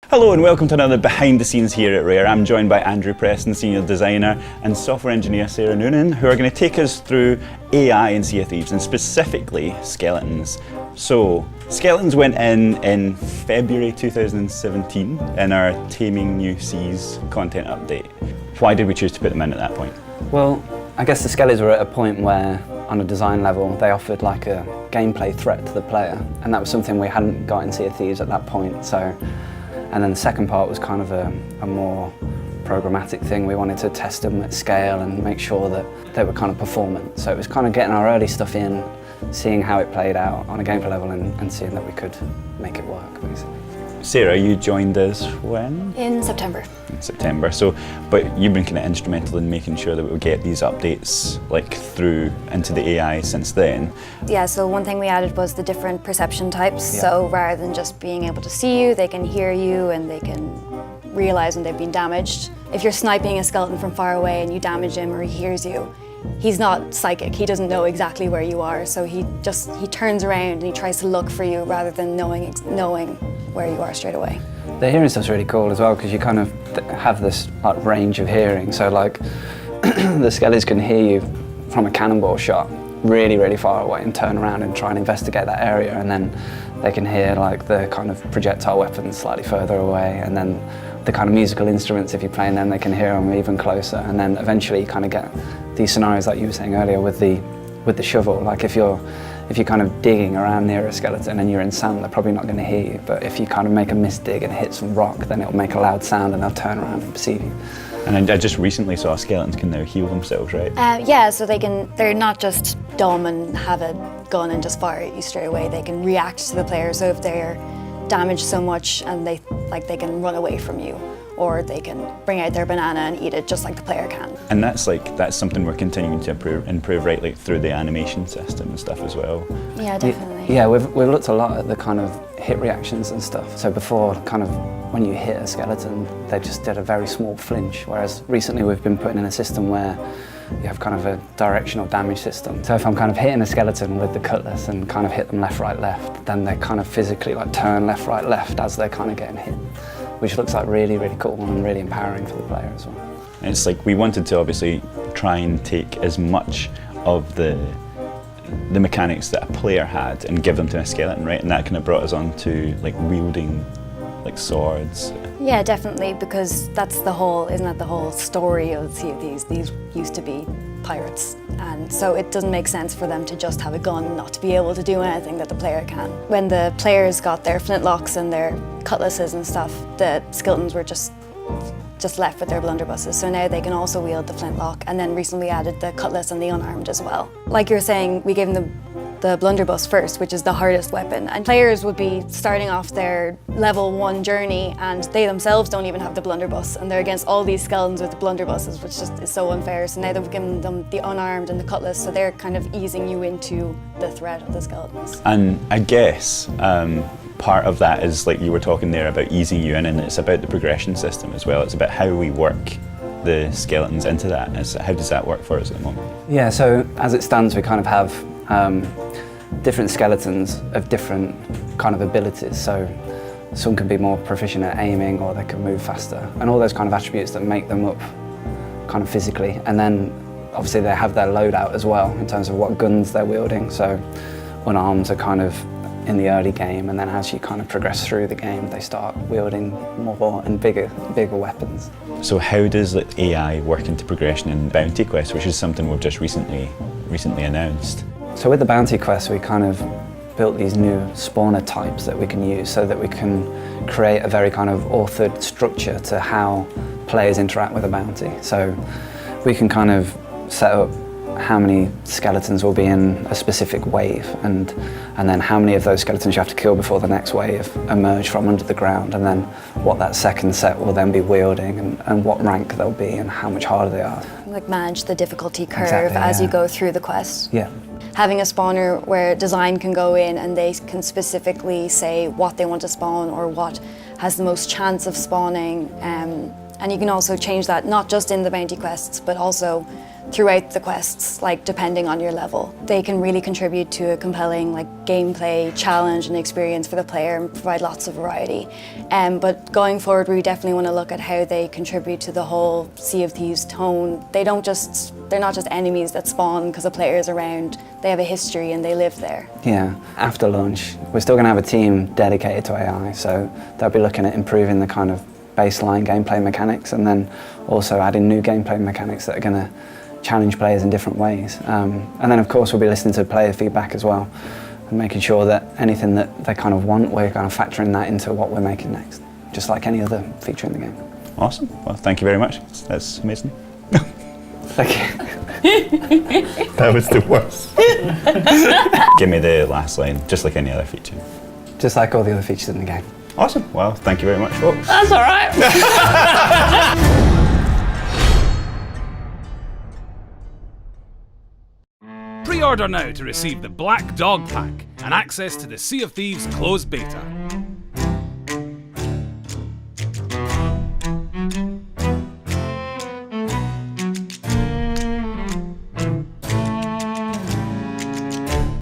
Hello and welcome to another behind the scenes here at Rare. I'm joined by Andrew Preston, Senior Designer, and Software Engineer Sarah Noonan, who are going to take us through AI in Sea of Thieves, and specifically skeletons. So, skeletons went in February 2017 in our Taming New Seas content update. Why did we choose to put them in at that point? Well, I guess the skellies were at a point where, on a design level, they offered like a gameplay threat to the player, and that was something we hadn't got in Sea of Thieves at that point. And then the second part was kind of a more programmatic thing. We wanted to test them at scale and make sure that they were kind of performant. So it was kind of getting our early stuff in, seeing how it played out on a gameplay level and seeing that we could make it work, basically. Sarah, you joined us when? In September. In September. So, but you've been kind of instrumental in making sure that we would get these updates through into the AI since then. Yeah, so one thing we added was the different perception types. Yeah. So rather than just being able to see you, they can hear you and they can realize when they've been damaged. If you're sniping a skeleton from far away and you damage him or he hears you, he's not psychic, he doesn't know exactly where you are, so he turns around and he tries to look for you rather than knowing where you are straight away. The hearing stuff's really cool as well, because you kind of have this range of hearing. So like the skellies can hear you from a cannonball shot really, really far away and turn around and try and investigate that area, and then they can hear like the kind of projectile weapons slightly further away, and then the kind of musical instruments, if you're playing them, they can hear them even closer, and then eventually you kind of get these scenarios like you were saying earlier with the shovel. Like if you're kind of digging around near a skeleton and you're in sand, they're probably not going to hear you, but if you kind of make a misdig and hit some rock, then it'll make a loud sound and they'll turn around and perceive you. And I just recently saw skeletons can now heal themselves, right? Yeah, so they're not just dumb and have a gun and just fire at you straight away. They can react to the player, so if they're damaged so much and they can run away from you, or they can bring out their banana and eat it just like the player can. And that's something we're continuing to improve right, like through the animation system and stuff as well. Yeah, definitely. Yeah, we've looked a lot at the kind of hit reactions and stuff. So before, kind of when you hit a skeleton, they just did a very small flinch, whereas recently we've been putting in a system where you have kind of a directional damage system. So if I'm kind of hitting a skeleton with the cutlass and kind of hit them left, right, left, then they kind of physically like turn left, right, left as they're kind of getting hit, which looks like really, really cool and really empowering for the player as well. And it's like we wanted to obviously try and take as much of the mechanics that a player had and give them to a skeleton, right? And that kind of brought us on to like wielding like swords. Yeah, definitely, because isn't that the whole story of Sea of Thieves? These used to be pirates, and so it doesn't make sense for them to just have a gun, not to be able to do anything that the player can. When the players got their flintlocks and their cutlasses and stuff, the skeletons were just left with their blunderbusses, so now they can also wield the flintlock, and then recently added the cutlass and the unarmed as well. Like you were saying, we gave them the blunderbuss first, which is the hardest weapon, and players would be starting off their level 1 journey and they themselves don't even have the blunderbuss, and they're against all these skeletons with the blunderbusses, which just is so unfair. So now they've given them the unarmed and the cutlass, so they're kind of easing you into the threat of the skeletons. And I guess part of that is like you were talking there about easing you in, and it's about the progression system as well. It's about how we work the skeletons into that. How does that work for us at the moment? Yeah, so as it stands, we kind of have different skeletons of different kind of abilities. So some can be more proficient at aiming, or they can move faster, and all those kind of attributes that make them up kind of physically. And then obviously they have their loadout as well in terms of what guns they're wielding. So unarmed are kind of in the early game, and then as you kind of progress through the game, they start wielding more and bigger weapons. So how does like AI work into progression in Bounty Quest, which is something we've just recently announced? So with the Bounty Quest, we kind of built these new spawner types that we can use so that we can create a very kind of authored structure to how players interact with a bounty. So we can kind of set up how many skeletons will be in a specific wave, and then how many of those skeletons you have to kill before the next wave emerge from under the ground, and then what that second set will then be wielding, and what rank they'll be and how much harder they are. Like manage the difficulty curve Exactly, as yeah. you go through the quest. Yeah. Having a spawner where design can go in and they can specifically say what they want to spawn or what has the most chance of spawning And you can also change that not just in the bounty quests, but also throughout the quests, like depending on your level. They can really contribute to a compelling gameplay challenge and experience for the player and provide lots of variety. But going forward, we definitely want to look at how they contribute to the whole Sea of Thieves tone. They're not just enemies that spawn because a player is around. They have a history and they live there. Yeah, after launch, we're still going to have a team dedicated to AI, so they'll be looking at improving the kind of baseline gameplay mechanics and then also adding new gameplay mechanics that are going to challenge players in different ways. And then of course we'll be listening to player feedback as well and making sure that anything that they kind of want, we're kind of factoring that into what we're making next, just like any other feature in the game. Awesome. Well, thank you very much. That's amazing. Thank you. That was the worst. Give me the last line, just like any other feature. Just like all the other features in the game. Awesome. Well, thank you very much, folks. That's all right. Pre-order now to receive the Black Dog Pack and access to the Sea of Thieves closed beta.